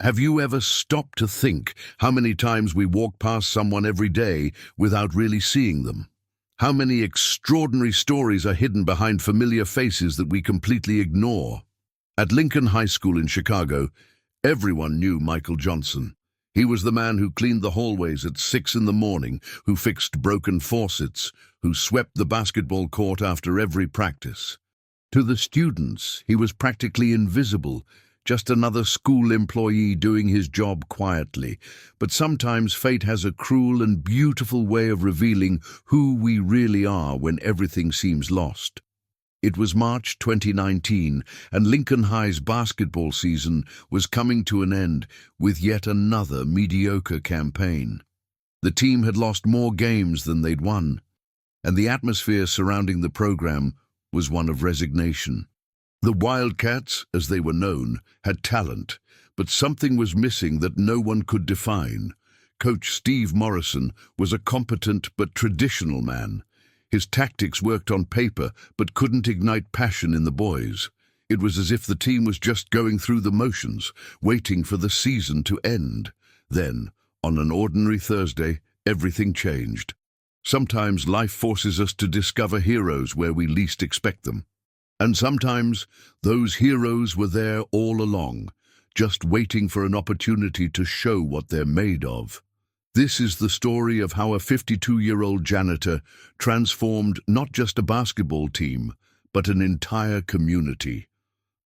Have you ever stopped to think how many times we walk past someone every day without really seeing them? How many extraordinary stories are hidden behind familiar faces that we completely ignore? At Lincoln High School in Chicago, everyone knew Michael Johnson. He was the man who cleaned the hallways at 6 in the morning, who fixed broken faucets, who swept the basketball court after every practice. To the students, he was practically invisible, just another school employee doing his job quietly. But sometimes fate has a cruel and beautiful way of revealing who we really are when everything seems lost. It was March 2019, and Lincoln High's basketball season was coming to an end with yet another mediocre campaign. The team had lost more games than they'd won, and the atmosphere surrounding the program was one of resignation. The Wildcats, as they were known, had talent, but something was missing that no one could define. Coach Steve Morrison was a competent but traditional man. His tactics worked on paper but couldn't ignite passion in the boys. It was as if the team was just going through the motions, waiting for the season to end. Then, on an ordinary Thursday, everything changed. Sometimes life forces us to discover heroes where we least expect them. And sometimes those heroes were there all along, just waiting for an opportunity to show what they're made of. This is the story of how a 52-year-old janitor transformed not just a basketball team, but an entire community.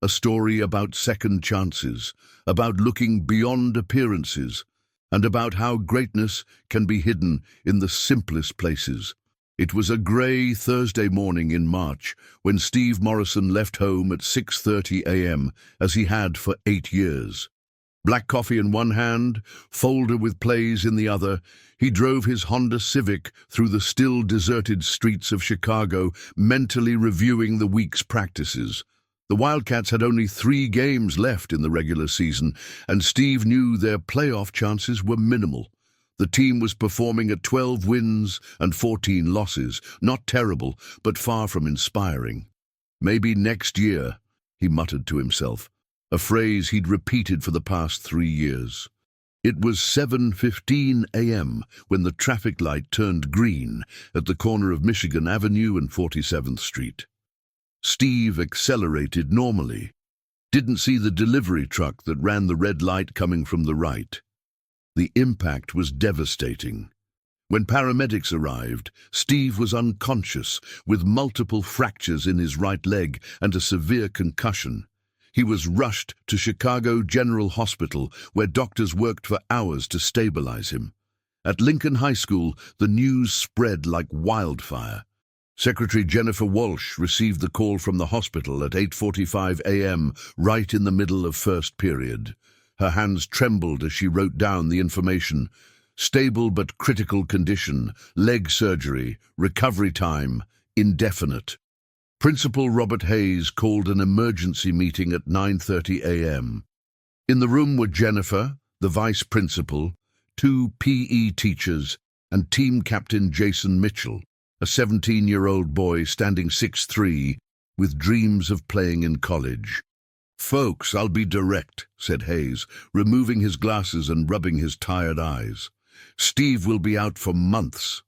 A story about second chances, about looking beyond appearances, and about how greatness can be hidden in the simplest places. It was a grey Thursday morning in March when Steve Morrison left home at 6:30 a.m., as he had for 8 years. Black coffee in one hand, folder with plays in the other, he drove his Honda Civic through the still deserted streets of Chicago, mentally reviewing the week's practices. The Wildcats had only 3 games left in the regular season, and Steve knew their playoff chances were minimal. The team was performing at 12 wins and 14 losses, not terrible, but far from inspiring. Maybe next year, he muttered to himself, a phrase he'd repeated for the past 3 years. It was 7:15 a.m. when the traffic light turned green at the corner of Michigan Avenue and 47th Street. Steve accelerated normally, didn't see the delivery truck that ran the red light coming from the right. The impact was devastating. When paramedics arrived, Steve was unconscious, with multiple fractures in his right leg and a severe concussion. He was rushed to Chicago General Hospital, where doctors worked for hours to stabilize him. At Lincoln High School, the news spread like wildfire. Secretary Jennifer Walsh received the call from the hospital at 8:45 a.m., right in the middle of first period. Her hands trembled as she wrote down the information. Stable but critical condition, leg surgery, recovery time, indefinite. Principal Robert Hayes called an emergency meeting at 9:30 a.m. In the room were Jennifer, the vice principal, 2 PE teachers, and team captain Jason Mitchell, a 17-year-old boy standing 6'3", with dreams of playing in college. "Folks, I'll be direct," said Hayes, removing his glasses and rubbing his tired eyes. "Steve will be out for months.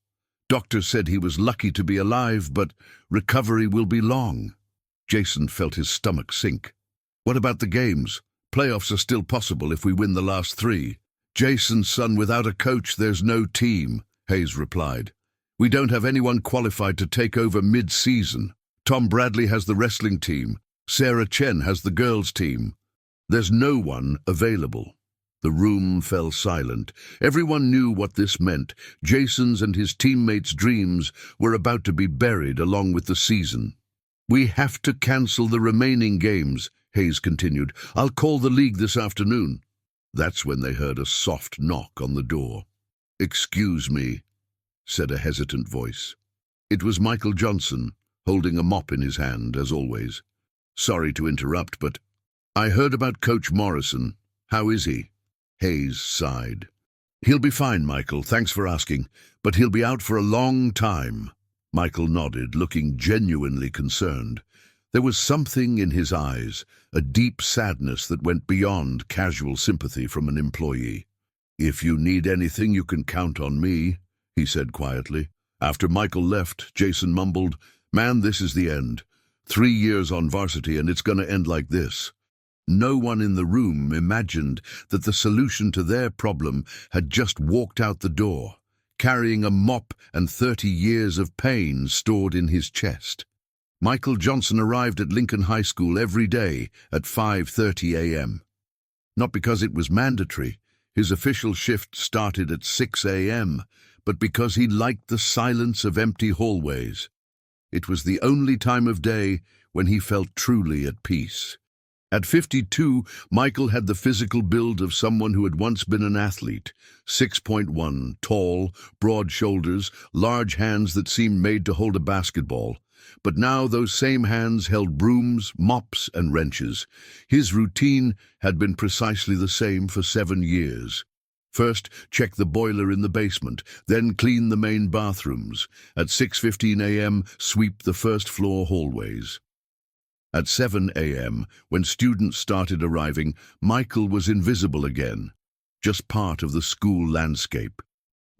Doctors said he was lucky to be alive, but recovery will be long." Jason felt his stomach sink. "What about the games? Playoffs are still possible if we win the last 3. "Jason's son, without a coach, there's no team," Hayes replied. "We don't have anyone qualified to take over mid-season. Tom Bradley has the wrestling team. Sarah Chen has the girls' team. There's no one available." The room fell silent. Everyone knew what this meant. Jason's and his teammates' dreams were about to be buried along with the season. "We have to cancel the remaining games," Hayes continued. "I'll call the league this afternoon." That's when they heard a soft knock on the door. "Excuse me," said a hesitant voice. It was Michael Johnson, holding a mop in his hand, as always. "Sorry to interrupt, but I heard about Coach Morrison. How is he?" Hayes sighed. "He'll be fine, Michael, thanks for asking, but he'll be out for a long time." Michael nodded, looking genuinely concerned. There was something in his eyes, a deep sadness that went beyond casual sympathy from an employee. "If you need anything, you can count on me," he said quietly. After Michael left, Jason mumbled, "Man, this is the end. 3 years on varsity and it's gonna end like this." No one in the room imagined that the solution to their problem had just walked out the door, carrying a mop and 30 years of pain stored in his chest. Michael Johnson arrived at Lincoln High School every day at 5:30 a.m. Not because it was mandatory, his official shift started at 6 a.m., but because he liked the silence of empty hallways. It was the only time of day when he felt truly at peace. At 52, Michael had the physical build of someone who had once been an athlete. 6'1", tall, broad shoulders, large hands that seemed made to hold a basketball. But now those same hands held brooms, mops, and wrenches. His routine had been precisely the same for 7 years. First, check the boiler in the basement, then clean the main bathrooms. At 6:15 a.m., sweep the first floor hallways. At 7 a.m., when students started arriving, Michael was invisible again, just part of the school landscape.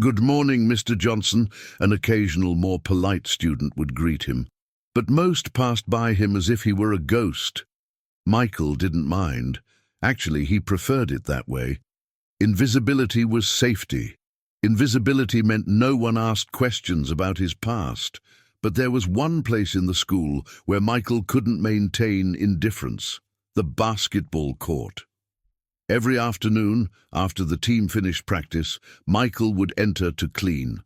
"Good morning, Mr. Johnson," an occasional, more polite student would greet him. But most passed by him as if he were a ghost. Michael didn't mind. Actually, he preferred it that way. Invisibility was safety. Invisibility meant no one asked questions about his past. But there was one place in the school where Michael couldn't maintain indifference: the basketball court. Every afternoon, after the team finished practice, Michael would enter to clean.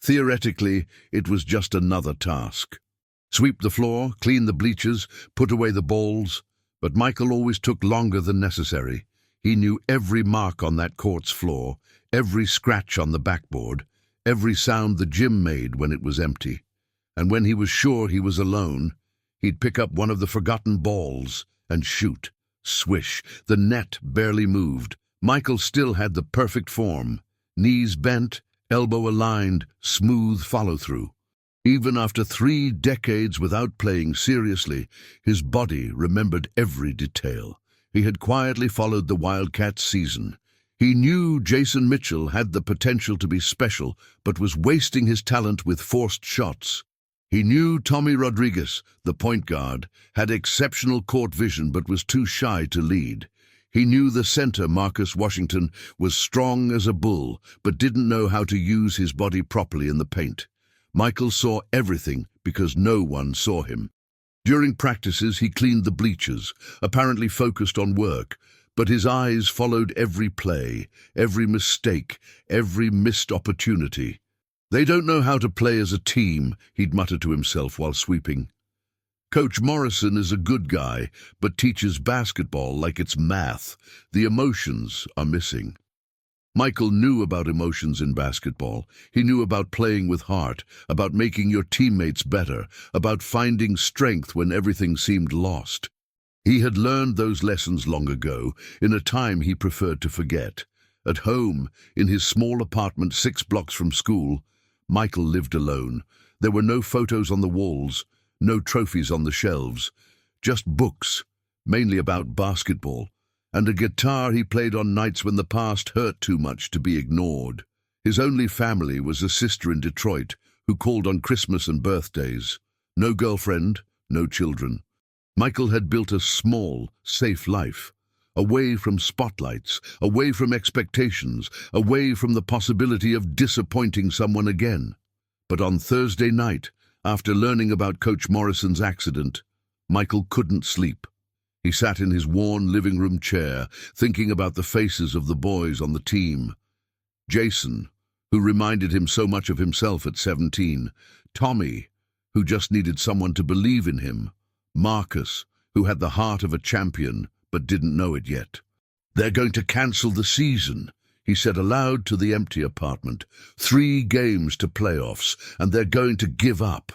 Theoretically, it was just another task. Sweep the floor, clean the bleachers, put away the balls. But Michael always took longer than necessary. He knew every mark on that court's floor, every scratch on the backboard, every sound the gym made when it was empty. And when he was sure he was alone, he'd pick up one of the forgotten balls and shoot. Swish, the net barely moved. Michael still had the perfect form: knees bent, elbow aligned, smooth follow-through. Even after 3 decades without playing seriously, his body remembered every detail. He had quietly followed the Wildcats' season. He knew Jason Mitchell had the potential to be special, but was wasting his talent with forced shots. He knew Tommy Rodriguez, the point guard, had exceptional court vision but was too shy to lead. He knew the center, Marcus Washington, was strong as a bull but didn't know how to use his body properly in the paint. Michael saw everything because no one saw him. During practices, he cleaned the bleachers, apparently focused on work, but his eyes followed every play, every mistake, every missed opportunity. "They don't know how to play as a team," he'd mutter to himself while sweeping. "Coach Morrison is a good guy, but teaches basketball like it's math. The emotions are missing." Michael knew about emotions in basketball. He knew about playing with heart, about making your teammates better, about finding strength when everything seemed lost. He had learned those lessons long ago, in a time he preferred to forget. At home, in his small apartment 6 blocks from school, Michael lived alone. There were no photos on the walls, no trophies on the shelves, just books, mainly about basketball, and a guitar he played on nights when the past hurt too much to be ignored. His only family was a sister in Detroit who called on Christmas and birthdays. No girlfriend, no children. Michael had built a small, safe life, away from spotlights, away from expectations, away from the possibility of disappointing someone again. But on Thursday night, after learning about Coach Morrison's accident, Michael couldn't sleep. He sat in his worn living room chair, thinking about the faces of the boys on the team. Jason, who reminded him so much of himself at 17. Tommy, who just needed someone to believe in him. Marcus, who had the heart of a champion, but didn't know it yet. "They're going to cancel the season," he said aloud to the empty apartment. 3 games to playoffs, and they're going to give up.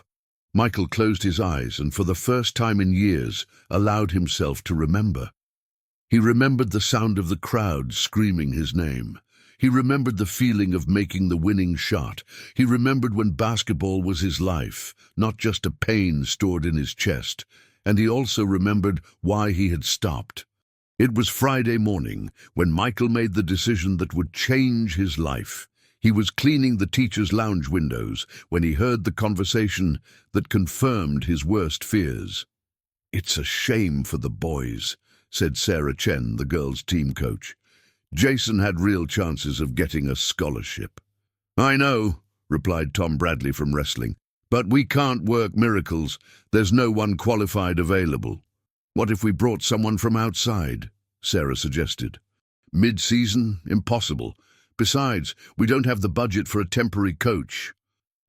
Michael closed his eyes and for the first time in years allowed himself to remember. He remembered the sound of the crowd screaming his name. He remembered the feeling of making the winning shot. He remembered when basketball was his life, not just a pain stored in his chest. and he also remembered why he had stopped. It was Friday morning when Michael made the decision that would change his life. He was cleaning the teacher's lounge windows when he heard the conversation that confirmed his worst fears. "It's a shame for the boys," said Sarah Chen, the girls' team coach. "Jason had real chances of getting a scholarship." "I know," replied Tom Bradley from wrestling, "but we can't work miracles. There's no one qualified available." "What if we brought someone from outside?" Sarah suggested. "Mid-season? Impossible. Besides, we don't have the budget for a temporary coach."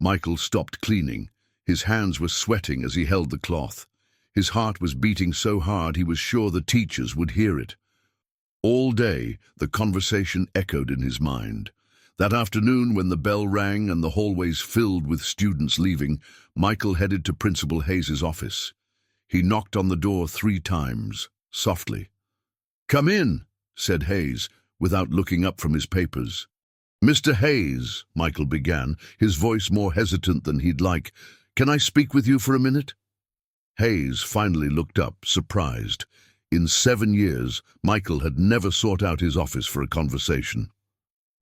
Michael stopped cleaning. His hands were sweating as he held the cloth. His heart was beating so hard he was sure the teachers would hear it. All day, the conversation echoed in his mind. That afternoon, when the bell rang and the hallways filled with students leaving, Michael headed to Principal Hayes's office. He knocked on the door 3 times, softly. "Come in," said Hayes, without looking up from his papers. "Mr. Hayes," Michael began, his voice more hesitant than he'd like, "can I speak with you for a minute?" Hayes finally looked up, surprised. In 7 years, Michael had never sought out his office for a conversation.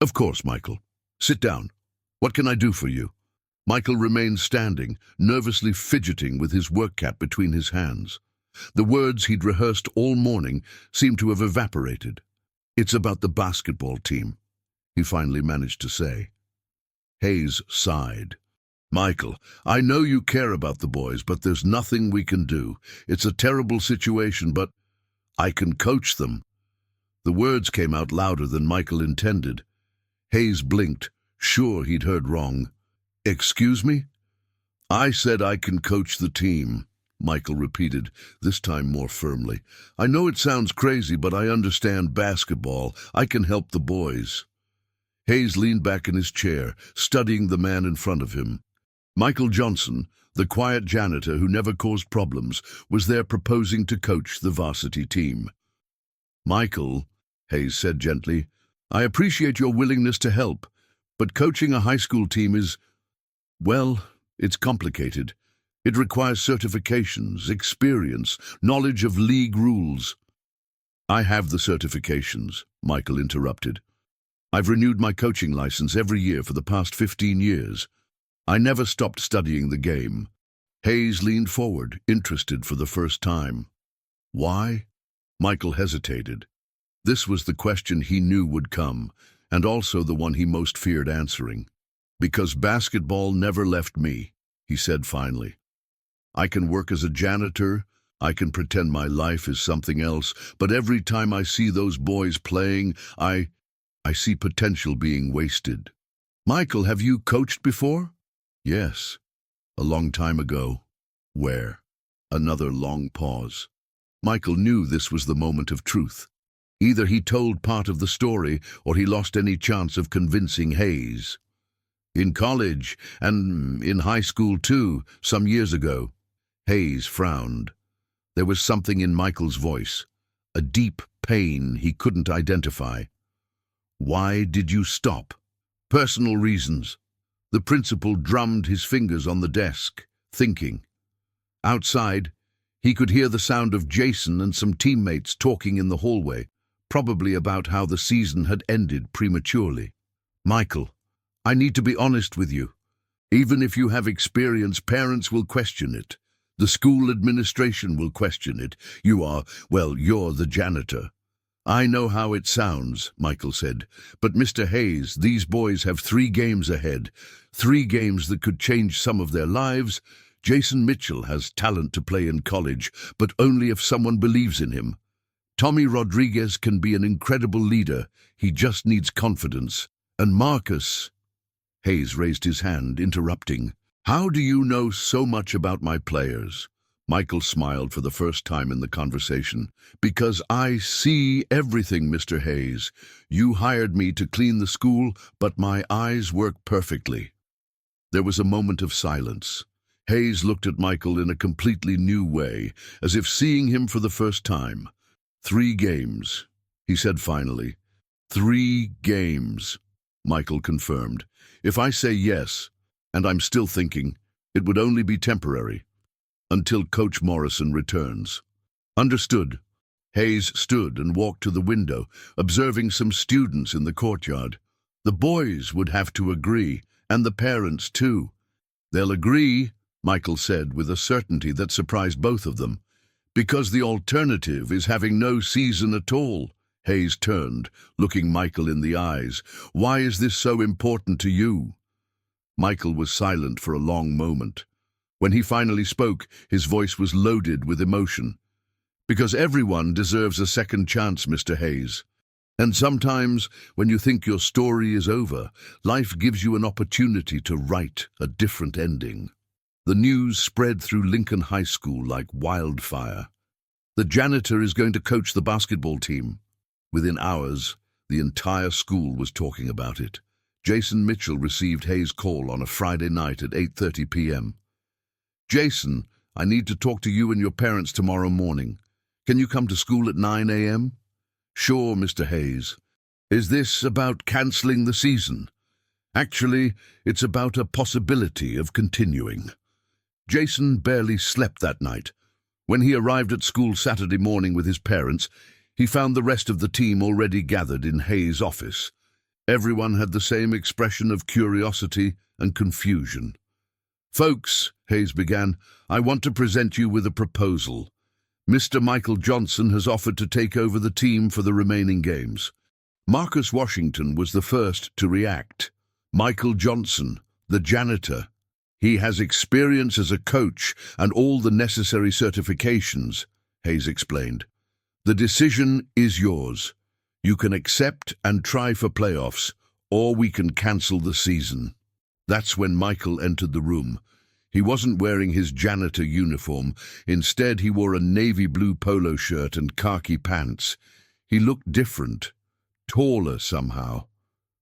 "Of course, Michael. Sit down. What can I do for you?" Michael remained standing, nervously fidgeting with his work cap between his hands. The words he'd rehearsed all morning seemed to have evaporated. "It's about the basketball team," he finally managed to say. Hayes sighed. "Michael, I know you care about the boys, but there's nothing we can do. It's a terrible situation, but I can coach them." The words came out louder than Michael intended. Hayes blinked, sure he'd heard wrong. "Excuse me?" "I said I can coach the team," Michael repeated, this time more firmly. "I know it sounds crazy, but I understand basketball. I can help the boys." Hayes leaned back in his chair, studying the man in front of him. Michael Johnson, the quiet janitor who never caused problems, was there proposing to coach the varsity team. "Michael," Hayes said gently, "I appreciate your willingness to help, but coaching a high school team is, well, it's complicated. It requires certifications, experience, knowledge of league rules." "I have the certifications," Michael interrupted. "I've renewed my coaching license every year for the past 15 years. I never stopped studying the game." Hayes leaned forward, interested for the first time. "Why?" Michael hesitated. This was the question he knew would come, and also the one he most feared answering. "Because basketball never left me," he said finally. "I can work as a janitor, I can pretend my life is something else, but every time I see those boys playing, I see potential being wasted." "Michael, have you coached before?" "Yes, a long time ago." "Where?" Another long pause. Michael knew this was the moment of truth. Either he told part of the story, or he lost any chance of convincing Hayes. "In college, and in high school too, some years ago." Hayes frowned. There was something in Michael's voice, a deep pain he couldn't identify. "Why did you stop?" "Personal reasons." The principal drummed his fingers on the desk, thinking. Outside, he could hear the sound of Jason and some teammates talking in the hallway, probably about how the season had ended prematurely. "Michael, I need to be honest with you. Even if you have experience, parents will question it. The school administration will question it. You're the janitor." "I know how it sounds," Michael said. "But Mr. Hayes, these boys have 3 games ahead. 3 games that could change some of their lives. Jason Mitchell has talent to play in college, but only if someone believes in him. Tommy Rodriguez can be an incredible leader. He just needs confidence. And Marcus—" Hayes raised his hand, interrupting. "How do you know so much about my players?" Michael smiled for the first time in the conversation. "Because I see everything, Mr. Hayes. You hired me to clean the school, but my eyes work perfectly." There was a moment of silence. Hayes looked at Michael in a completely new way, as if seeing him for the first time. 3 games, he said finally. 3 games, Michael confirmed. "If I say yes, and I'm still thinking, it would only be temporary." until Coach Morrison returns. Understood. Hayes stood and walked to the window, observing some students in the courtyard. The boys would have to agree, and the parents too. They'll agree, Michael said with a certainty that surprised both of them, because the alternative is having no season at all. Hayes turned, looking Michael in the eyes. Why is this so important to you? Michael was silent for a long moment. When he finally spoke, his voice was loaded with emotion. Because everyone deserves a second chance, Mr. Hayes. And sometimes, when you think your story is over, life gives you an opportunity to write a different ending. The news spread through Lincoln High School like wildfire. The janitor is going to coach the basketball team. Within hours, the entire school was talking about it. Jason Mitchell received Hayes' call on a Friday night at 8:30 p.m. Jason, I need to talk to you and your parents tomorrow morning. Can you come to school at 9 a.m.? Sure, Mr. Hayes. Is this about cancelling the season? Actually, it's about a possibility of continuing. Jason barely slept that night. When he arrived at school Saturday morning with his parents, he found the rest of the team already gathered in Hayes' office. Everyone had the same expression of curiosity and confusion. Folks, Hayes began, I want to present you with a proposal. Mr. Michael Johnson has offered to take over the team for the remaining games. Marcus Washington was the first to react. Michael Johnson, the janitor. He has experience as a coach and all the necessary certifications, Hayes explained. The decision is yours. You can accept and try for playoffs, or we can cancel the season. That's when Michael entered the room. He wasn't wearing his janitor uniform. Instead, he wore a navy blue polo shirt and khaki pants. He looked different, taller somehow,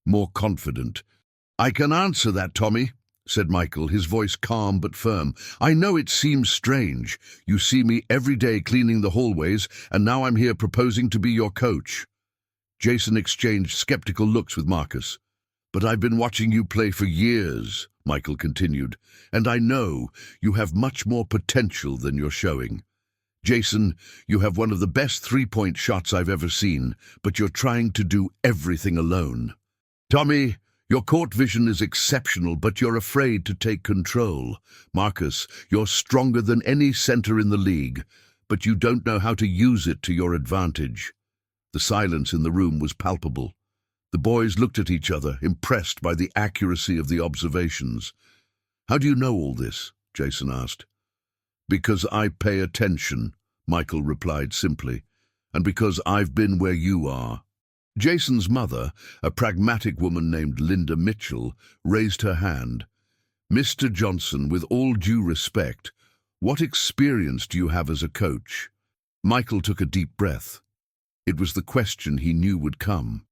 more confident. I can answer that, Tommy, said Michael, his voice calm but firm. I know it seems strange. You see me every day cleaning the hallways, and now I'm here proposing to be your coach. Jason exchanged skeptical looks with Marcus. But I've been watching you play for years, Michael continued, and I know you have much more potential than you're showing. Jason, you have one of the best three-point shots I've ever seen, but you're trying to do everything alone. Tommy, your court vision is exceptional, but you're afraid to take control. Marcus, you're stronger than any center in the league, but you don't know how to use it to your advantage. The silence in the room was palpable. The boys looked at each other, impressed by the accuracy of the observations. How do you know all this? Jason asked. Because I pay attention, Michael replied simply, and because I've been where you are. Jason's mother, a pragmatic woman named Linda Mitchell, raised her hand. Mr. Johnson, with all due respect, what experience do you have as a coach? Michael took a deep breath. It was the question he knew would come.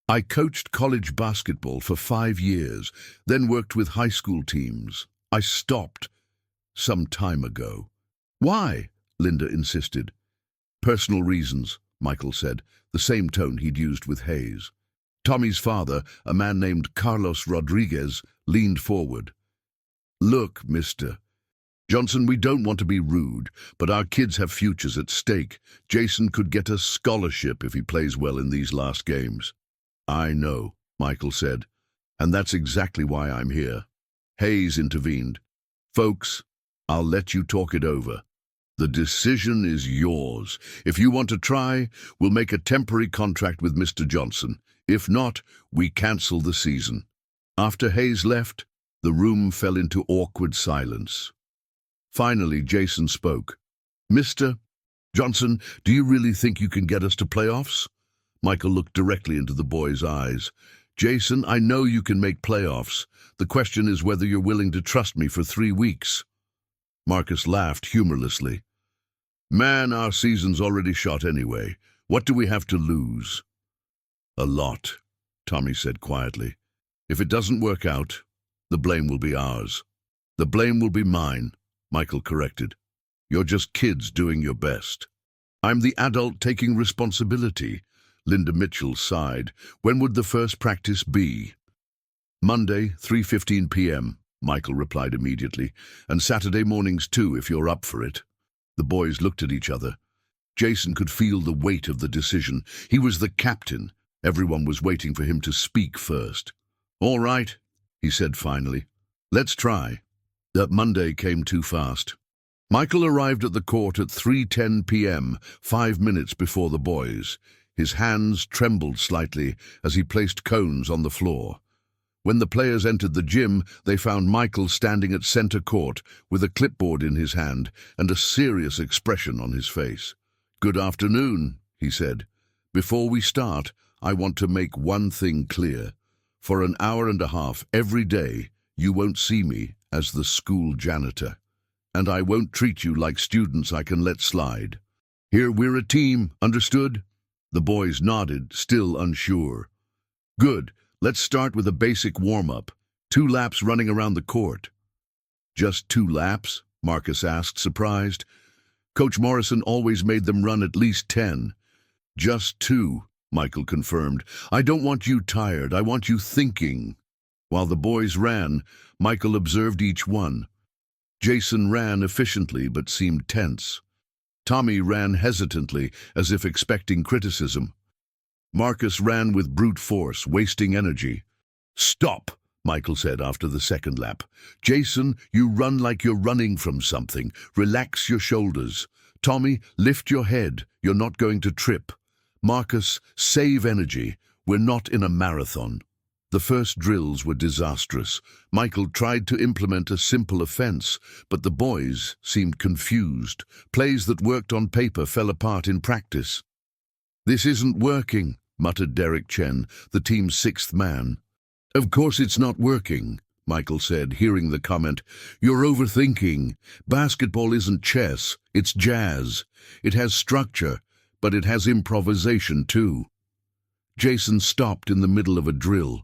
I coached college basketball for 5 years, then worked with high school teams. I stopped some time ago. Why? Linda insisted. Personal reasons, Michael said, the same tone he'd used with Hayes. Tommy's father, a man named Carlos Rodriguez, leaned forward. Look, Mr. Johnson, we don't want to be rude, but our kids have futures at stake. Jason could get a scholarship if he plays well in these last games. I know, Michael said, and that's exactly why I'm here. Hayes intervened. Folks, I'll let you talk it over. The decision is yours. If you want to try, we'll make a temporary contract with Mr. Johnson. If not, we cancel the season. After Hayes left, the room fell into awkward silence. Finally, Jason spoke. Mr. Johnson, do you really think you can get us to playoffs? Michael looked directly into the boy's eyes. Jason, I know you can make playoffs. The question is whether you're willing to trust me for 3 weeks. Marcus laughed humorlessly. Man, our season's already shot anyway. What do we have to lose? A lot, Tommy said quietly. If it doesn't work out, the blame will be ours. The blame will be mine, Michael corrected. You're just kids doing your best. I'm the adult taking responsibility. Linda Mitchell sighed. When would the first practice be? Monday, 3:15 p.m., Michael replied immediately. "And Saturday mornings too, if you're up for it." The boys looked at each other. Jason could feel the weight of the decision. He was the captain. Everyone was waiting for him to speak first. "All right," he said finally. "Let's try." That Monday came too fast. Michael arrived at the court at 3:10 p.m., 5 minutes before the boys. His hands trembled slightly as he placed cones on the floor. When the players entered the gym, they found Michael standing at center court with a clipboard in his hand and a serious expression on his face. "Good afternoon," he said. "Before we start, I want to make one thing clear. For an hour and a half every day, you won't see me as the school janitor. And I won't treat you like students I can let slide. Here we're a team, understood?" The boys nodded, still unsure. "Good. Let's start with a basic warm-up. 2 laps running around the court." "Just 2 laps?" Marcus asked, surprised. Coach Morrison always made them run at least 10. "Just 2, Michael confirmed. "I don't want you tired, I want you thinking." While the boys ran, Michael observed each one. Jason ran efficiently but seemed tense. Tommy ran hesitantly, as if expecting criticism. Marcus ran with brute force, wasting energy. "Stop," Michael said after the second lap. "Jason, you run like you're running from something. Relax your shoulders. Tommy, lift your head. You're not going to trip. Marcus, save energy. We're not in a marathon." The first drills were disastrous. Michael tried to implement a simple offense, but the boys seemed confused. Plays that worked on paper fell apart in practice. "This isn't working," muttered Derek Chen, the team's 6th man. "Of course it's not working," Michael said, hearing the comment. "You're overthinking. Basketball isn't chess, it's jazz. It has structure, but it has improvisation too." Jason stopped in the middle of a drill.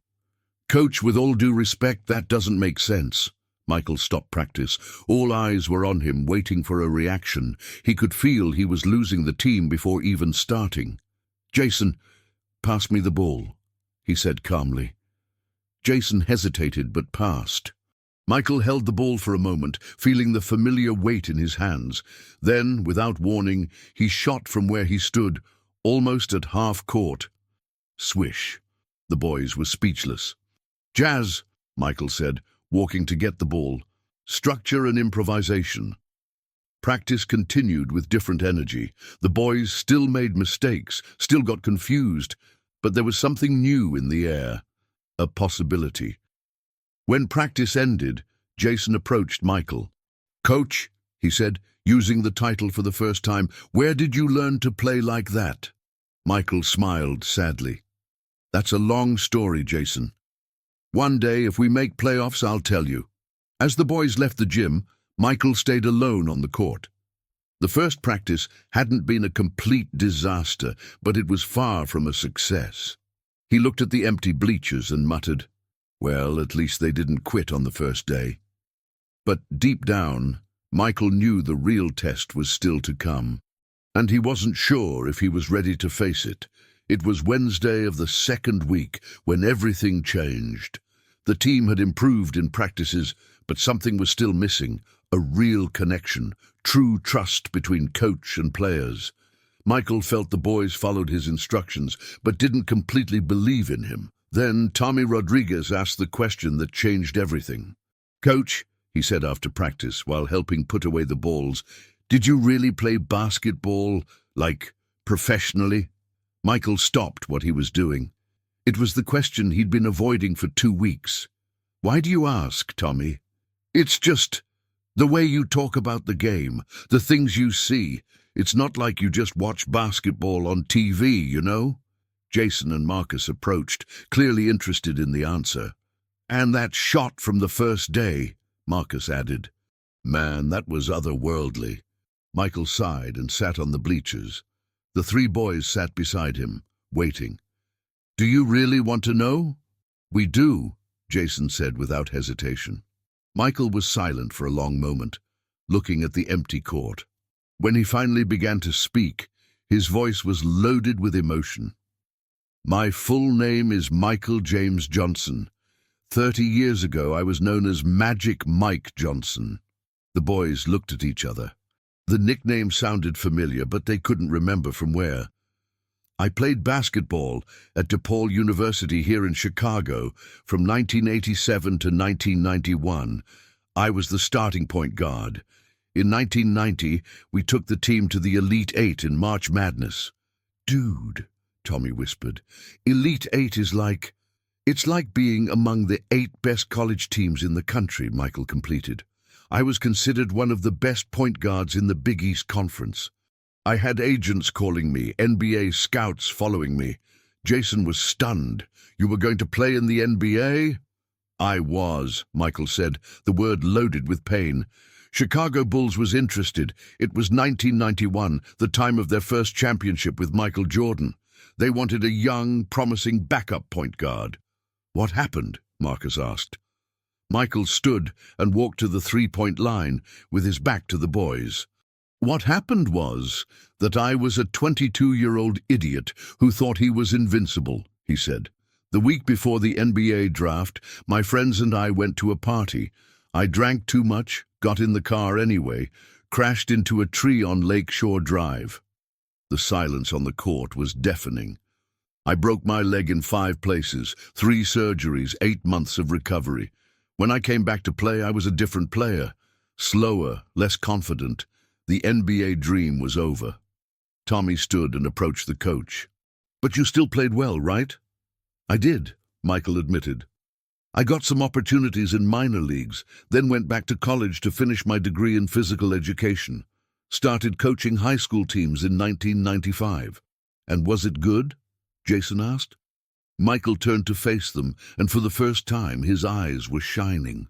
"Coach, with all due respect, that doesn't make sense." Michael stopped practice. All eyes were on him, waiting for a reaction. He could feel he was losing the team before even starting. "Jason, pass me the ball," he said calmly. Jason hesitated but passed. Michael held the ball for a moment, feeling the familiar weight in his hands. Then, without warning, he shot from where he stood, almost at half court. Swish. The boys were speechless. "Jazz," Michael said, walking to get the ball. "Structure and improvisation." Practice continued with different energy. The boys still made mistakes, still got confused, but there was something new in the air, a possibility. When practice ended, Jason approached Michael. "Coach," he said, using the title for the first time, "where did you learn to play like that?" Michael smiled sadly. "That's a long story, Jason. One day, if we make playoffs, I'll tell you." As the boys left the gym, Michael stayed alone on the court. The first practice hadn't been a complete disaster, but it was far from a success. He looked at the empty bleachers and muttered, "Well, at least they didn't quit on the first day." But deep down, Michael knew the real test was still to come, and he wasn't sure if he was ready to face it. It was Wednesday of the second week when everything changed. The team had improved in practices, but something was still missing, a real connection, true trust between coach and players. Michael felt the boys followed his instructions, but didn't completely believe in him. Then Tommy Rodriguez asked the question that changed everything. "Coach," he said after practice, while helping put away the balls, "did you really play basketball, like, professionally?" Michael stopped what he was doing. It was the question he'd been avoiding for 2 weeks. "Why do you ask, Tommy?" "It's just the way you talk about the game, the things you see. It's not like you just watch basketball on TV, you know?" Jason and Marcus approached, clearly interested in the answer. "And that shot from the first day," Marcus added. "Man, that was otherworldly." Michael sighed and sat on the bleachers. The 3 boys sat beside him, waiting. "Do you really want to know?" "We do," Jason said without hesitation. Michael was silent for a long moment, looking at the empty court. When he finally began to speak, his voice was loaded with emotion. "My full name is Michael James Johnson. 30 years ago, I was known as Magic Mike Johnson. The boys looked at each other. The nickname sounded familiar, but they couldn't remember from where. I played basketball at DePaul University here in Chicago from 1987 to 1991. I was the starting point guard. In 1990, we took the team to the Elite Eight in March Madness. Dude, Tommy whispered, Elite Eight is like... It's like being among the 8 best college teams in the country, Michael completed. I was considered one of the best point guards in the Big East Conference. I had agents calling me, NBA scouts following me. Jason was stunned. You were going to play in the NBA? I was, Michael said, the word loaded with pain. Chicago Bulls was interested. It was 1991, the time of their first championship with Michael Jordan. They wanted a young, promising backup point guard. What happened? Marcus asked. Michael stood and walked to the three-point line with his back to the boys. What happened was that I was a 22-year-old idiot who thought he was invincible, he said. The week before the NBA draft, my friends and I went to a party. I drank too much, got in the car anyway, crashed into a tree on Lakeshore Drive. The silence on the court was deafening. I broke my leg in 5 places, 3 surgeries, 8 months of recovery. When I came back to play, I was a different player. Slower, less confident. The NBA dream was over. Tommy stood and approached the coach. But you still played well, right? I did, Michael admitted. I got some opportunities in minor leagues, then went back to college to finish my degree in physical education. Started coaching high school teams in 1995. And was it good? Jason asked. Michael turned to face them, and for the first time his eyes were shining.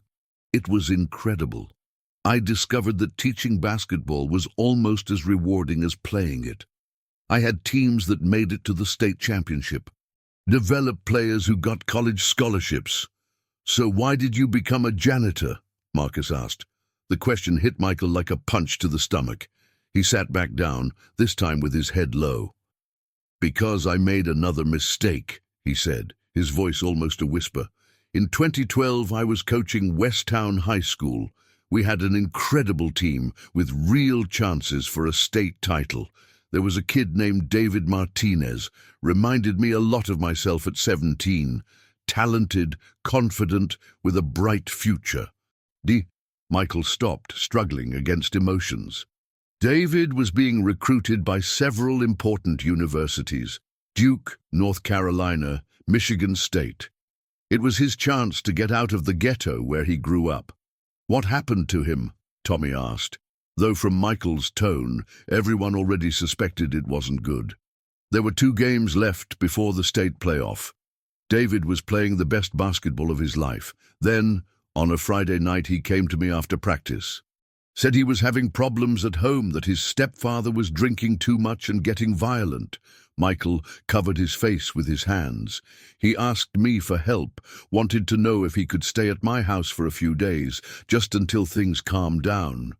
It was incredible. I discovered that teaching basketball was almost as rewarding as playing it. I had teams that made it to the state championship, developed players who got college scholarships. So why did you become a janitor? Marcus asked. The question hit Michael like a punch to the stomach. He sat back down, this time with his head low. Because I made another mistake, he said, his voice almost a whisper. In 2012, I was coaching Westtown High School. We had an incredible team with real chances for a state title. There was a kid named David Martinez, reminded me a lot of myself at 17. Talented, confident, with a bright future. Michael stopped, struggling against emotions. David was being recruited by several important universities. Duke, North Carolina, Michigan State. It was his chance to get out of the ghetto where he grew up. What happened to him? Tommy asked, though from Michael's tone, everyone already suspected it wasn't good. There were 2 games left before the state playoff. David was playing the best basketball of his life. Then, on a Friday night, he came to me after practice. Said he was having problems at home, that his stepfather was drinking too much and getting violent. Michael covered his face with his hands. He asked me for help, wanted to know if he could stay at my house for a few days, just until things calmed down.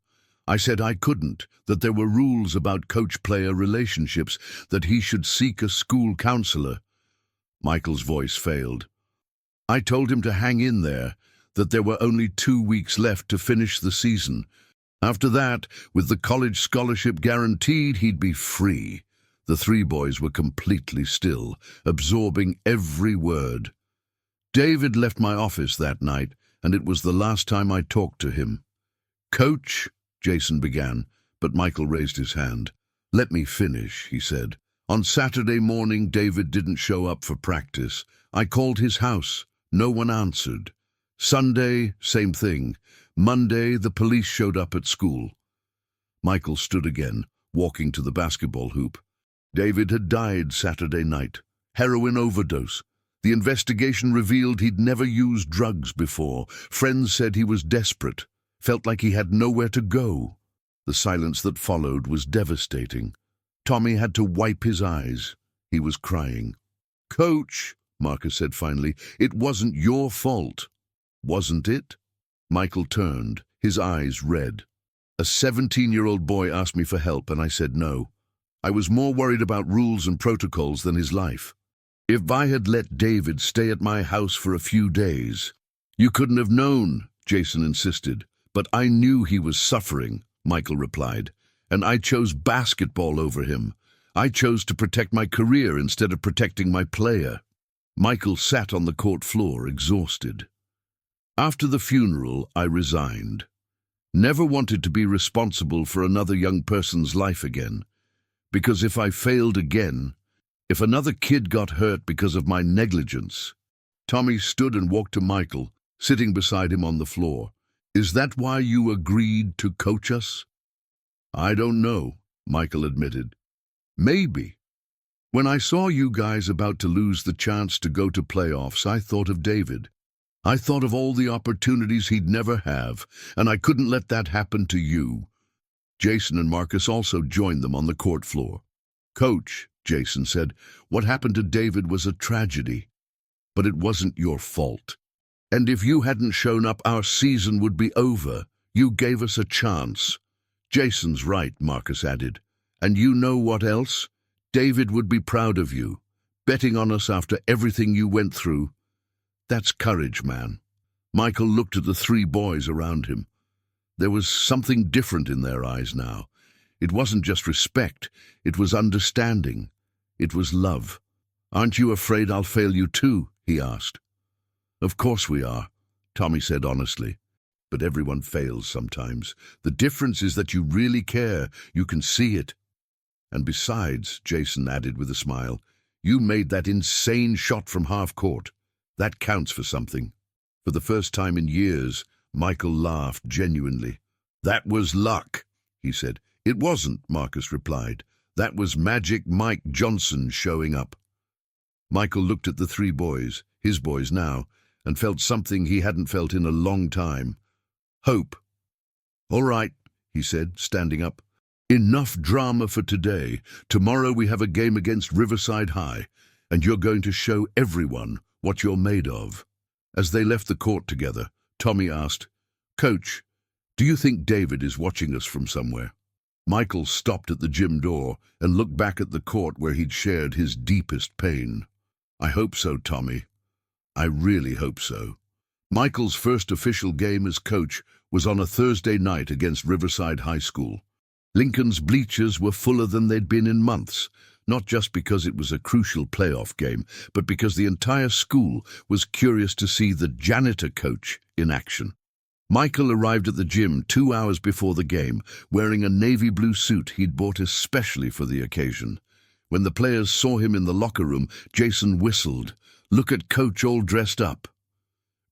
I said I couldn't, that there were rules about coach-player relationships, that he should seek a school counselor. Michael's voice failed. I told him to hang in there, that there were only 2 weeks left to finish the season. After that, with the college scholarship guaranteed, he'd be free. The 3 boys were completely still, absorbing every word. David left my office that night, and it was the last time I talked to him. Coach, Jason began, but Michael raised his hand. Let me finish, he said. On Saturday morning, David didn't show up for practice. I called his house. No one answered. Sunday, same thing. Monday, the police showed up at school. Michael stood again, walking to the basketball hoop. David had died Saturday night. Heroin overdose. The investigation revealed he'd never used drugs before. Friends said he was desperate, felt like he had nowhere to go. The silence that followed was devastating. Tommy had to wipe his eyes. He was crying. Coach, Marcus said finally, it wasn't your fault. Wasn't it? Michael turned, his eyes red. A 17-year-old boy asked me for help, and I said no. I was more worried about rules and protocols than his life. If I had let David stay at my house for a few days, You couldn't have known, Jason insisted. But I knew he was suffering, Michael replied, and I chose basketball over him. I chose to protect my career instead of protecting my player. Michael sat on the court floor, exhausted. After the funeral, I resigned. Never wanted to be responsible for another young person's life again. Because if I failed again, if another kid got hurt because of my negligence. Tommy stood and walked to Michael, sitting beside him on the floor. Is that why you agreed to coach us? I don't know, Michael admitted. Maybe. When I saw you guys about to lose the chance to go to playoffs, I thought of David. I thought of all the opportunities he'd never have, and I couldn't let that happen to you. Jason and Marcus also joined them on the court floor. Coach, Jason said, what happened to David was a tragedy. But it wasn't your fault. And if you hadn't shown up, our season would be over. You gave us a chance. Jason's right, Marcus added. And you know what else? David would be proud of you, betting on us after everything you went through. That's courage, man. Michael looked at the three boys around him. There was something different in their eyes now. It wasn't just respect, it was understanding. It was love. Aren't you afraid I'll fail you too? He asked. Of course we are, Tommy said honestly. But everyone fails sometimes. The difference is that you really care. You can see it. And besides, Jason added with a smile, you made that insane shot from half court. That counts for something. For the first time in years, Michael laughed genuinely. That was luck, he said. It wasn't, Marcus replied. That was Magic Mike Johnson showing up. Michael looked at the three boys, his boys now, and felt something he hadn't felt in a long time. Hope. All right, he said, standing up. Enough drama for today. Tomorrow we have a game against Riverside High, and you're going to show everyone what you're made of. As they left the court together, Tommy asked, Coach, do you think David is watching us from somewhere? Michael stopped at the gym door and looked back at the court where he'd shared his deepest pain. I hope so, Tommy. I really hope so. Michael's first official game as coach was on a Thursday night against Riverside High School. Lincoln's bleachers were fuller than they'd been in months, not just because it was a crucial playoff game, but because the entire school was curious to see the janitor coach in action. Michael arrived at the gym 2 hours before the game, wearing a navy blue suit he'd bought especially for the occasion. When the players saw him in the locker room, Jason whistled. Look at Coach all dressed up.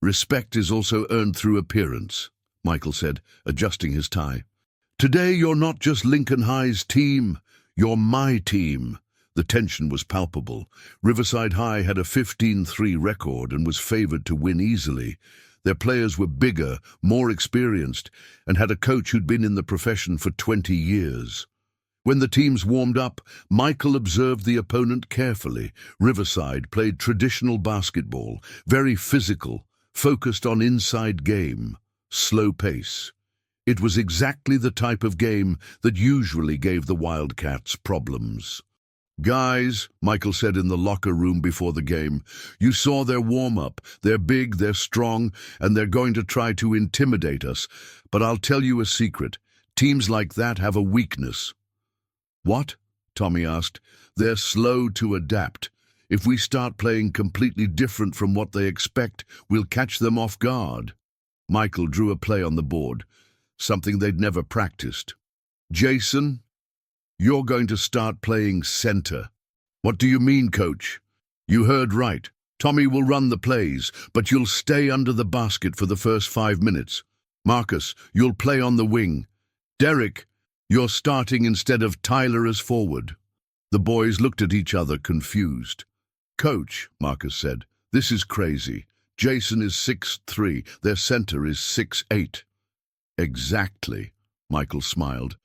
Respect is also earned through appearance, Michael said, adjusting his tie. Today you're not just Lincoln High's team, you're my team. The tension was palpable. Riverside High had a 15-3 record and was favored to win easily. Their players were bigger, more experienced, and had a coach who'd been in the profession for 20 years. When the teams warmed up, Michael observed the opponent carefully. Riverside played traditional basketball, very physical, focused on inside game, slow pace. It was exactly the type of game that usually gave the Wildcats problems. Guys, Michael said in the locker room before the game, you saw their warm-up. They're big, they're strong, and they're going to try to intimidate us. But I'll tell you a secret. Teams like that have a weakness. What? Tommy asked. They're slow to adapt. If we start playing completely different from what they expect, we'll catch them off guard. Michael drew a play on the board, something they'd never practiced. Jason, you're going to start playing center. What do you mean, Coach? You heard right. Tommy will run the plays, but you'll stay under the basket for the first 5 minutes. Marcus, you'll play on the wing. Derek, you're starting instead of Tyler as forward. The boys looked at each other, confused. Coach, Marcus said, this is crazy. Jason is 6'3", their center is 6'8". Exactly, Michael smiled.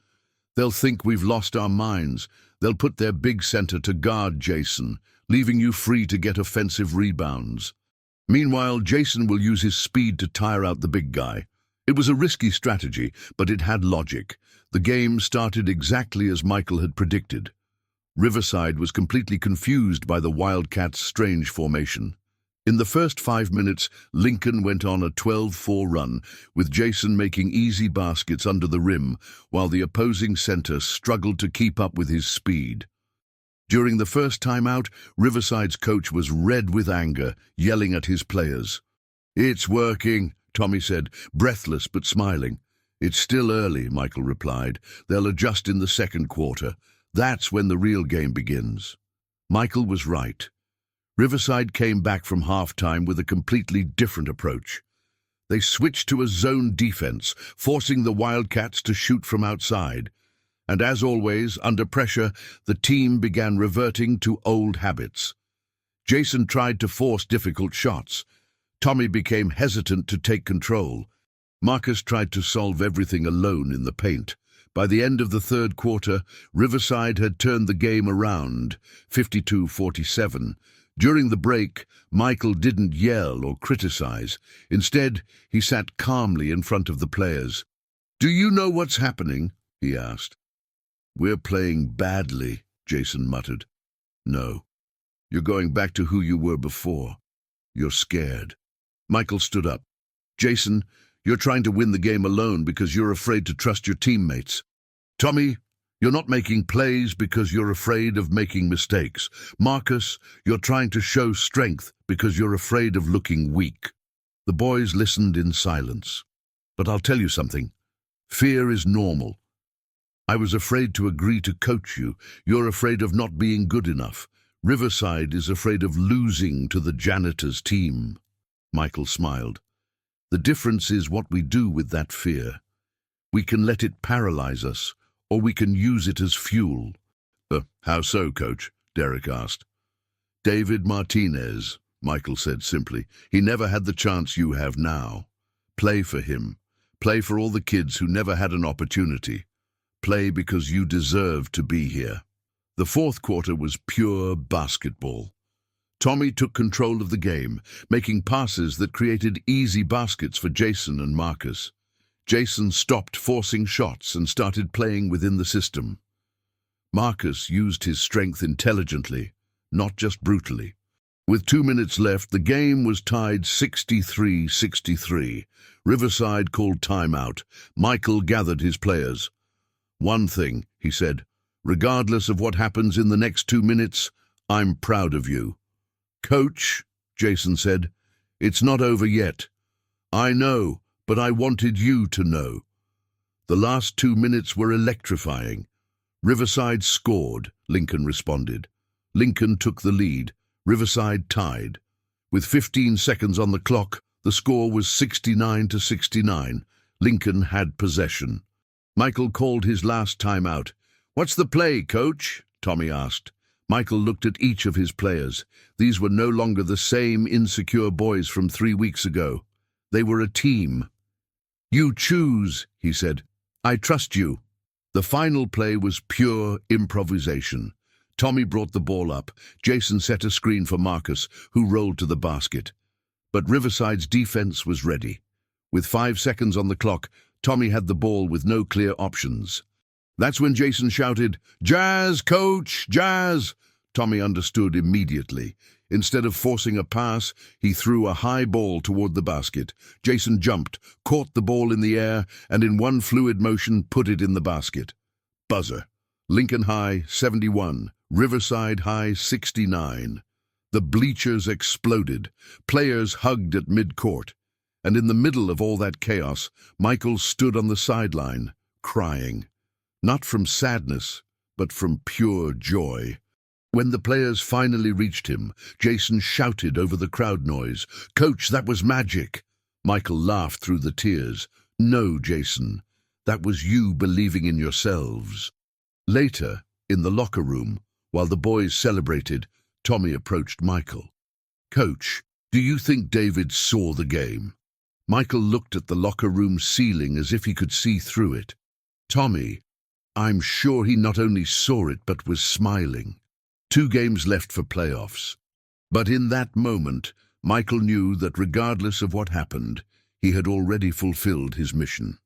They'll think we've lost our minds. They'll put their big center to guard Jason, leaving you free to get offensive rebounds. Meanwhile, Jason will use his speed to tire out the big guy. It was a risky strategy, but it had logic. The game started exactly as Michael had predicted. Riverside was completely confused by the Wildcats' strange formation. In the first 5 minutes, Lincoln went on a 12-4 run, with Jason making easy baskets under the rim, while the opposing center struggled to keep up with his speed. During the first timeout, Riverside's coach was red with anger, yelling at his players. "It's working," Tommy said, breathless but smiling. "It's still early," Michael replied. "They'll adjust in the second quarter. That's when the real game begins." Michael was right. Riverside came back from halftime with a completely different approach. They switched to a zone defense, forcing the Wildcats to shoot from outside. And as always, under pressure, the team began reverting to old habits. Jason tried to force difficult shots. Tommy became hesitant to take control. Marcus tried to solve everything alone in the paint. By the end of the third quarter, Riverside had turned the game around, 52-47. During the break, Michael didn't yell or criticize. Instead, he sat calmly in front of the players. "Do you know what's happening?" he asked. "We're playing badly," Jason muttered. "No. You're going back to who you were before. You're scared." Michael stood up. "Jason, you're trying to win the game alone because you're afraid to trust your teammates. Tommy, you're not making plays because you're afraid of making mistakes. Marcus, you're trying to show strength because you're afraid of looking weak." The boys listened in silence. "But I'll tell you something. Fear is normal. I was afraid to agree to coach you. You're afraid of not being good enough. Riverside is afraid of losing to the Janitor's team." Michael smiled. "The difference is what we do with that fear. We can let it paralyze us, or we can use it as fuel." "How so, Coach?" Derek asked. "David Martinez," Michael said simply. "He never had the chance you have now. Play for him. Play for all the kids who never had an opportunity. Play because you deserve to be here." The fourth quarter was pure basketball. Tommy took control of the game, making passes that created easy baskets for Jason and Marcus. Jason stopped forcing shots and started playing within the system. Marcus used his strength intelligently, not just brutally. With 2 minutes left, the game was tied 63-63. Riverside called timeout. Michael gathered his players. "One thing," he said, "regardless of what happens in the next 2 minutes, I'm proud of you." "Coach," Jason said, "it's not over yet. I know, but I wanted you to know." The last 2 minutes were electrifying. Riverside scored, Lincoln responded. Lincoln took the lead. Riverside tied. With 15 seconds on the clock, the score was 69-69. Lincoln had possession. Michael called his last timeout. "What's the play, Coach?" Tommy asked. Michael looked at each of his players. These were no longer the same insecure boys from 3 weeks ago. They were a team. "You choose," he said. "I trust you." The final play was pure improvisation. Tommy brought the ball up. Jason set a screen for Marcus, who rolled to the basket. But Riverside's defense was ready. With 5 seconds on the clock, Tommy had the ball with no clear options. That's when Jason shouted, "Jazz, Coach, Jazz!" Tommy understood immediately. Instead of forcing a pass, he threw a high ball toward the basket. Jason jumped, caught the ball in the air, and in one fluid motion put it in the basket. Buzzer. Lincoln High, 71. Riverside High, 69. The bleachers exploded. Players hugged at midcourt. And in the middle of all that chaos, Michael stood on the sideline, crying. Not from sadness, but from pure joy. When the players finally reached him, Jason shouted over the crowd noise, "Coach, that was magic!" Michael laughed through the tears. "No, Jason, that was you believing in yourselves." Later, in the locker room, while the boys celebrated, Tommy approached Michael. "Coach, do you think David saw the game?" Michael looked at the locker room ceiling as if he could see through it. "Tommy, I'm sure he not only saw it but was smiling." 2 games left for playoffs. But in that moment, Michael knew that regardless of what happened, he had already fulfilled his mission.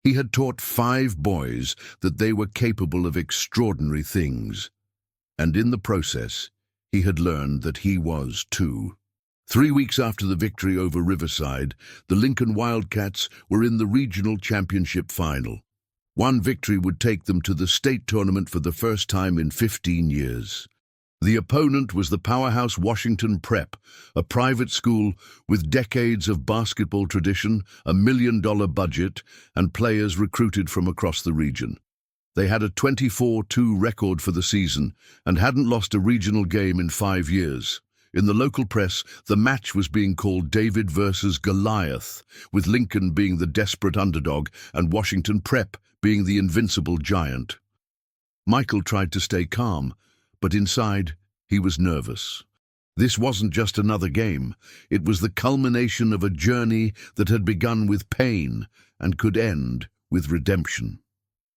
He had taught 5 boys that they were capable of extraordinary things. And in the process, he had learned that he was too. 3 weeks after the victory over Riverside, the Lincoln Wildcats were in the regional championship final. One victory would take them to the state tournament for the first time in 15 years. The opponent was the powerhouse Washington Prep, a private school with decades of basketball tradition, $1 million budget, and players recruited from across the region. They had a 24-2 record for the season and hadn't lost a regional game in 5 years. In the local press, the match was being called David versus Goliath, with Lincoln being the desperate underdog and Washington Prep being the invincible giant. Michael tried to stay calm, but inside, he was nervous. This wasn't just another game. It was the culmination of a journey that had begun with pain and could end with redemption.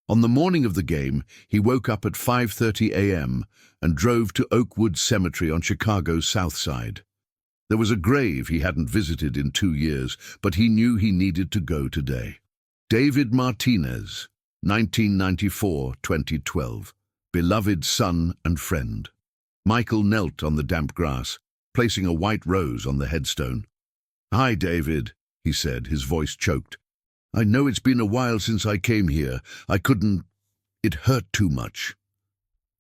On the morning of the game, he woke up at 5:30 a.m. and drove to Oakwood Cemetery on Chicago's South Side. There was a grave he hadn't visited in 2 years, but he knew he needed to go today. David Martinez, 1994-2012, beloved son and friend. Michael knelt on the damp grass, placing a white rose on the headstone. "Hi, David," he said, his voice choked. "I know it's been a while since I came here. It hurt too much."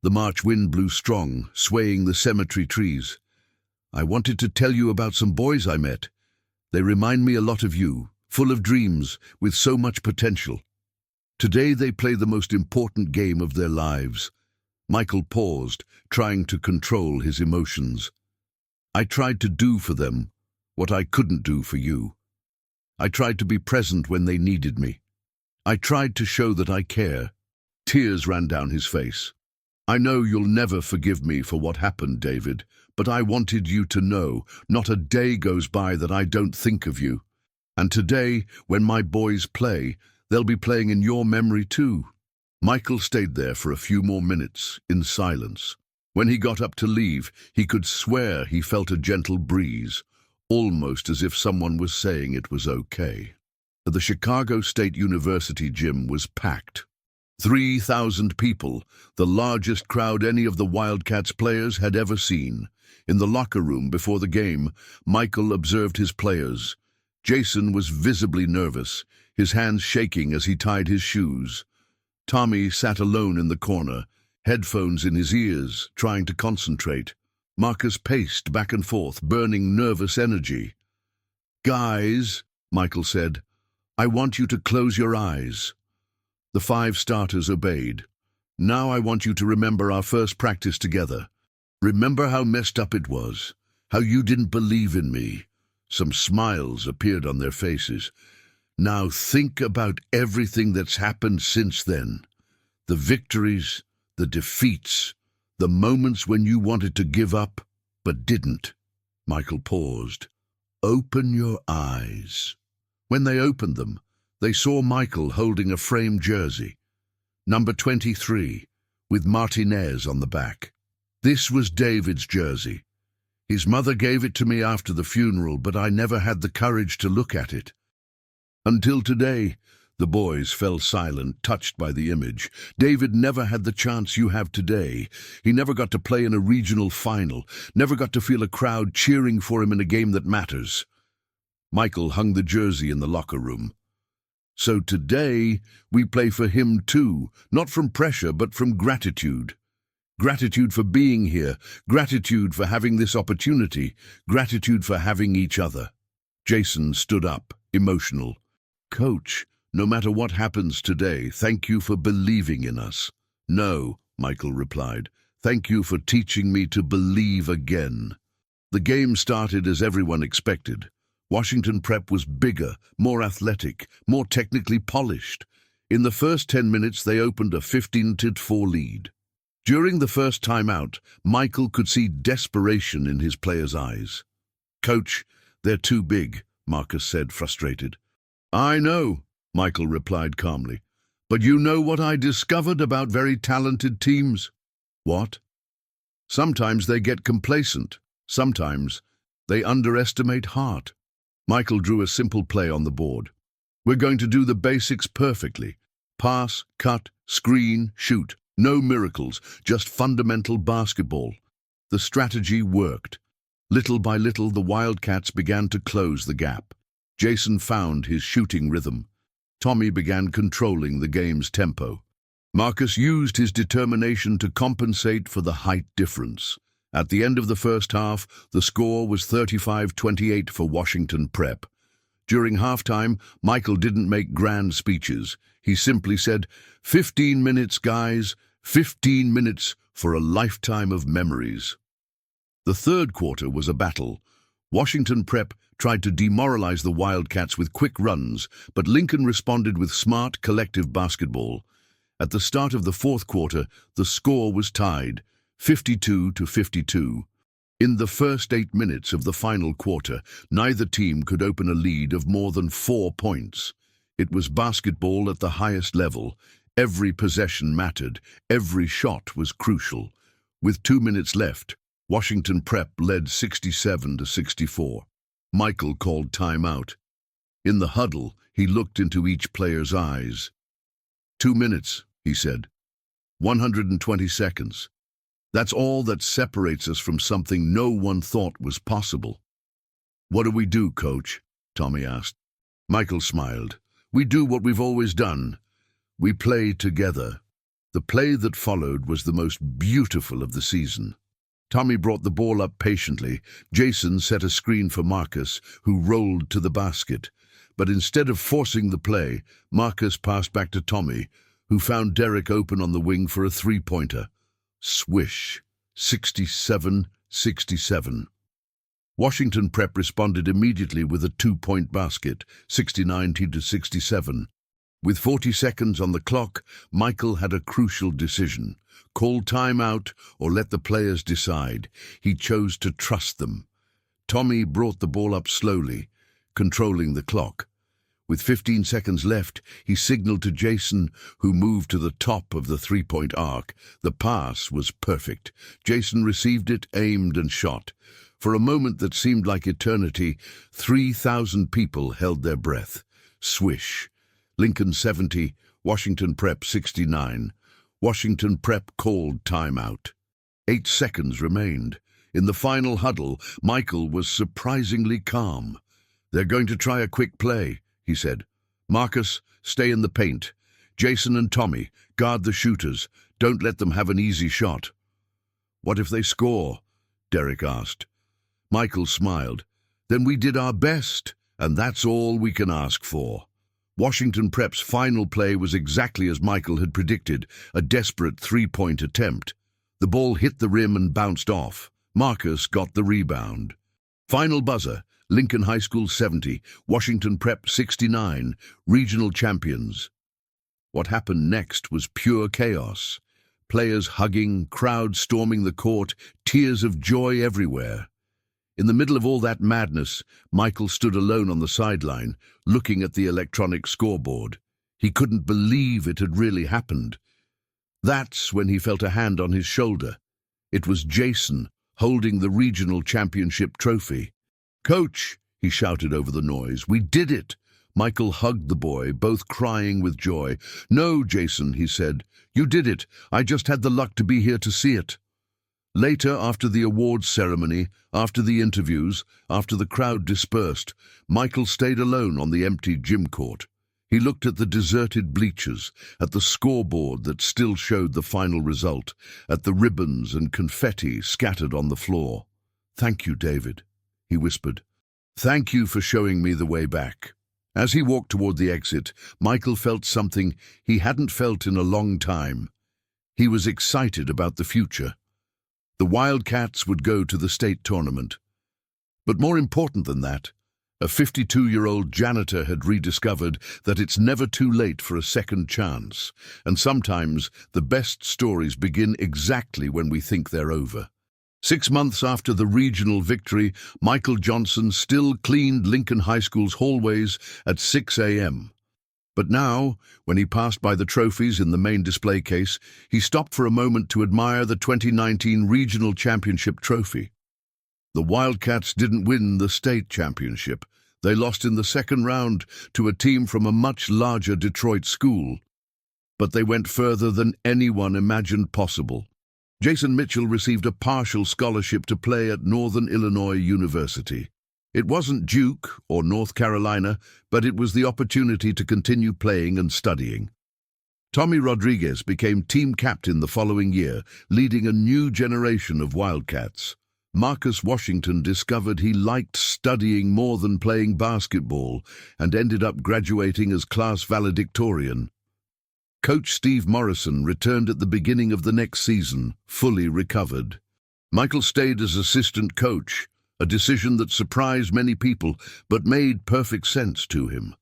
The March wind blew strong, swaying the cemetery trees. "I wanted to tell you about some boys I met. They remind me a lot of you, full of dreams, with so much potential. Today they play the most important game of their lives." Michael paused, trying to control his emotions. "I tried to do for them what I couldn't do for you. I tried to be present when they needed me. I tried to show that I care." Tears ran down his face. "I know you'll never forgive me for what happened, David, but I wanted you to know not a day goes by that I don't think of you. And today, when my boys play, they'll be playing in your memory too." Michael stayed there for a few more minutes, in silence. When he got up to leave, he could swear he felt a gentle breeze, almost as if someone was saying it was okay. The Chicago State University gym was packed. 3,000 people, the largest crowd any of the Wildcats players had ever seen. In the locker room before the game, Michael observed his players. Jason was visibly nervous, his hands shaking as he tied his shoes. Tommy sat alone in the corner, headphones in his ears, trying to concentrate. Marcus paced back and forth, burning nervous energy. "Guys," Michael said, "I want you to close your eyes." The 5 starters obeyed. "Now I want you to remember our first practice together. Remember how messed up it was, how you didn't believe in me." Some smiles appeared on their faces. "Now think about everything that's happened since then. The victories, the defeats, the moments when you wanted to give up, but didn't." Michael paused. "Open your eyes." When they opened them, they saw Michael holding a framed jersey, number 23, with Martinez on the back. This was David's jersey. His mother gave it to me after the funeral, but I never had the courage to look at it. Until today. The boys fell silent, touched by the image. David never had the chance you have today. He never got to play in a regional final, never got to feel a crowd cheering for him in a game that matters. Michael hung the jersey in the locker room. "So today, we play for him too, not from pressure, but from gratitude. Gratitude for being here, gratitude for having this opportunity, gratitude for having each other." Jason stood up, emotional. "Coach, no matter what happens today, thank you for believing in us." "No," Michael replied. "Thank you for teaching me to believe again." The game started as everyone expected. Washington Prep was bigger, more athletic, more technically polished. In the first 10 minutes, they opened a 15-4 lead. During the first timeout, Michael could see desperation in his players' eyes. "Coach, they're too big," Marcus said, frustrated. "I know," Michael replied calmly. "But you know what I discovered about very talented teams?" "What?" "Sometimes they get complacent. Sometimes they underestimate heart." Michael drew a simple play on the board. "We're going to do the basics perfectly. Pass, cut, screen, shoot. No miracles, just fundamental basketball." The strategy worked. Little by little, the Wildcats began to close the gap. Jason found his shooting rhythm. Tommy began controlling the game's tempo. Marcus used his determination to compensate for the height difference. At the end of the first half, the score was 35-28 for Washington Prep. During halftime, Michael didn't make grand speeches. He simply said, 15 minutes, guys, 15 minutes for a lifetime of memories. The third quarter was a battle. Washington Prep tried to demoralize the Wildcats with quick runs, but Lincoln responded with smart, collective basketball. At the start of the fourth quarter, the score was tied, 52-52. In the first 8 minutes of the final quarter, neither team could open a lead of more than 4 points. It was basketball at the highest level. Every possession mattered. Every shot was crucial. With 2 minutes left, Washington Prep led 67-64. Michael called timeout. In the huddle, he looked into each player's eyes. 2 minutes, he said. 120 seconds. That's all that separates us from something no one thought was possible. What do we do, Coach? Tommy asked. Michael smiled. We do what we've always done. We play together. The play that followed was the most beautiful of the season. Tommy brought the ball up patiently. Jason set a screen for Marcus, who rolled to the basket. But instead of forcing the play, Marcus passed back to Tommy, who found Derek open on the wing for a three-pointer. Swish. 67-67. Washington Prep responded immediately with a two-point basket, 69-67. With 40 seconds on the clock, Michael had a crucial decision. Call timeout or let the players decide. He chose to trust them. Tommy brought the ball up slowly, controlling the clock. With 15 seconds left, he signaled to Jason, who moved to the top of the three-point arc. The pass was perfect. Jason received it, aimed, and shot. For a moment that seemed like eternity, 3,000 people held their breath. Swish. Lincoln 70, Washington Prep 69. Washington Prep called timeout. 8 seconds remained. In the final huddle, Michael was surprisingly calm. They're going to try a quick play, he said. Marcus, stay in the paint. Jason and Tommy, guard the shooters. Don't let them have an easy shot. What if they score? Derek asked. Michael smiled. Then we did our best, and that's all we can ask for. Washington Prep's final play was exactly as Michael had predicted, a desperate three-point attempt. The ball hit the rim and bounced off. Marcus got the rebound. Final buzzer, Lincoln High School 70, Washington Prep 69, regional champions. What happened next was pure chaos. Players hugging, crowds storming the court, tears of joy everywhere. In the middle of all that madness, Michael stood alone on the sideline, looking at the electronic scoreboard. He couldn't believe it had really happened. That's when he felt a hand on his shoulder. It was Jason, holding the regional championship trophy. "Coach," he shouted over the noise, "we did it!" Michael hugged the boy, both crying with joy. "No, Jason," he said, "you did it. I just had the luck to be here to see it." Later, after the awards ceremony, after the interviews, after the crowd dispersed, Michael stayed alone on the empty gym court. He looked at the deserted bleachers, at the scoreboard that still showed the final result, at the ribbons and confetti scattered on the floor. "Thank you, David," he whispered. "Thank you for showing me the way back." As he walked toward the exit, Michael felt something he hadn't felt in a long time. He was excited about the future. The Wildcats would go to the state tournament. But more important than that, a 52-year-old janitor had rediscovered that it's never too late for a second chance, and sometimes the best stories begin exactly when we think they're over. 6 months after the regional victory, Michael Johnson still cleaned Lincoln High School's hallways at 6 a.m. But now, when he passed by the trophies in the main display case, he stopped for a moment to admire the 2019 Regional Championship trophy. The Wildcats didn't win the state championship. They lost in the second round to a team from a much larger Detroit school. But they went further than anyone imagined possible. Jason Mitchell received a partial scholarship to play at Northern Illinois University. It wasn't Duke or North Carolina, but it was the opportunity to continue playing and studying. Tommy Rodriguez became team captain the following year, leading a new generation of Wildcats. Marcus Washington discovered he liked studying more than playing basketball and ended up graduating as class valedictorian. Coach Steve Morrison returned at the beginning of the next season, fully recovered. Michael stayed as assistant coach, a decision that surprised many people but made perfect sense to him.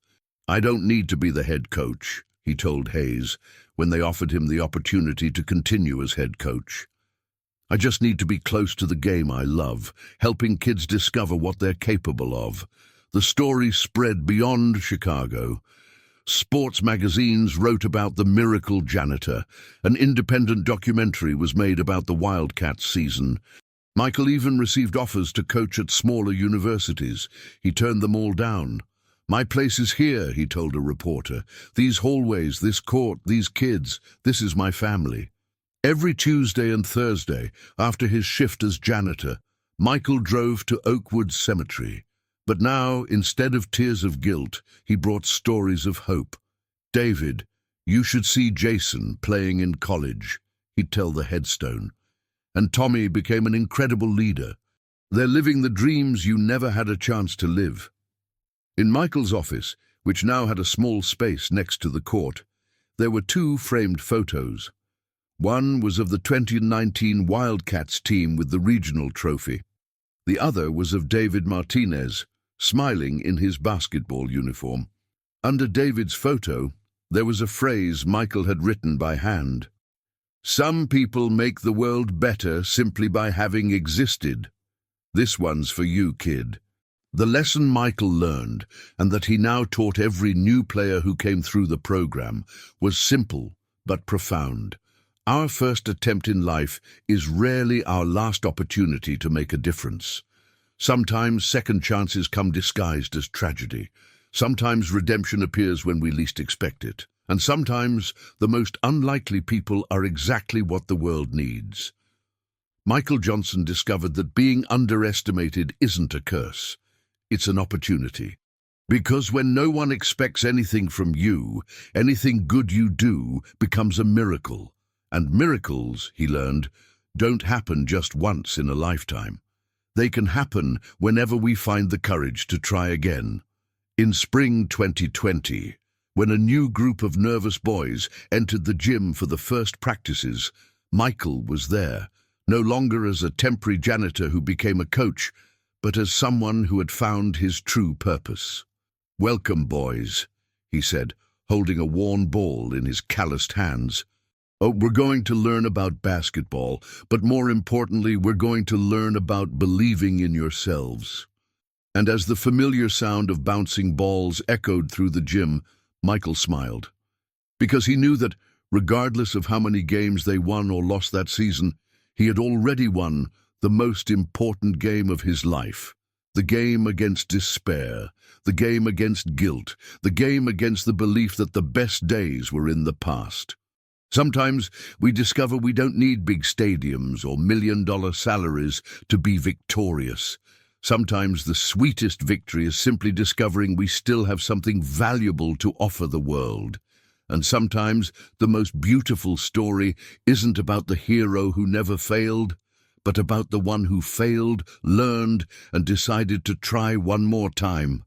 "I don't need to be the head coach," he told Hayes when they offered him the opportunity to continue as head coach. "I just need to be close to the game I love, helping kids discover what they're capable of." The story spread beyond Chicago. Sports magazines wrote about the miracle janitor. An independent documentary was made about the Wildcats season. Michael even received offers to coach at smaller universities. He turned them all down. "My place is here," he told a reporter. "These hallways, this court, these kids, this is my family." Every Tuesday and Thursday, after his shift as janitor, Michael drove to Oakwood Cemetery. But now, instead of tears of guilt, he brought stories of hope. "David, you should see Jason playing in college," he'd tell the headstone. And Tommy became an incredible leader. "They're living the dreams you never had a chance to live." In Michael's office, which now had a small space next to the court, there were two framed photos. One was of the 2019 Wildcats team with the regional trophy. The other was of David Martinez, smiling in his basketball uniform. Under David's photo, there was a phrase Michael had written by hand. "Some people make the world better simply by having existed. This one's for you, kid." The lesson Michael learned, and that he now taught every new player who came through the program, was simple but profound. Our first attempt in life is rarely our last opportunity to make a difference. Sometimes second chances come disguised as tragedy. Sometimes redemption appears when we least expect it. And sometimes the most unlikely people are exactly what the world needs. Michael Johnson discovered that being underestimated isn't a curse. It's an opportunity. Because when no one expects anything from you, anything good you do becomes a miracle. And miracles, he learned, don't happen just once in a lifetime. They can happen whenever we find the courage to try again. In spring 2020, when a new group of nervous boys entered the gym for the first practices, Michael was there, no longer as a temporary janitor who became a coach, but as someone who had found his true purpose. "Welcome, boys," he said, holding a worn ball in his calloused hands. "Oh, we're going to learn about basketball, but more importantly, we're going to learn about believing in yourselves." And as the familiar sound of bouncing balls echoed through the gym, Michael smiled. Because he knew that, regardless of how many games they won or lost that season, he had already won the most important game of his life. The game against despair, the game against guilt, the game against the belief that the best days were in the past. Sometimes we discover we don't need big stadiums or million-dollar salaries to be victorious. Sometimes the sweetest victory is simply discovering we still have something valuable to offer the world. And sometimes the most beautiful story isn't about the hero who never failed, but about the one who failed, learned, and decided to try one more time.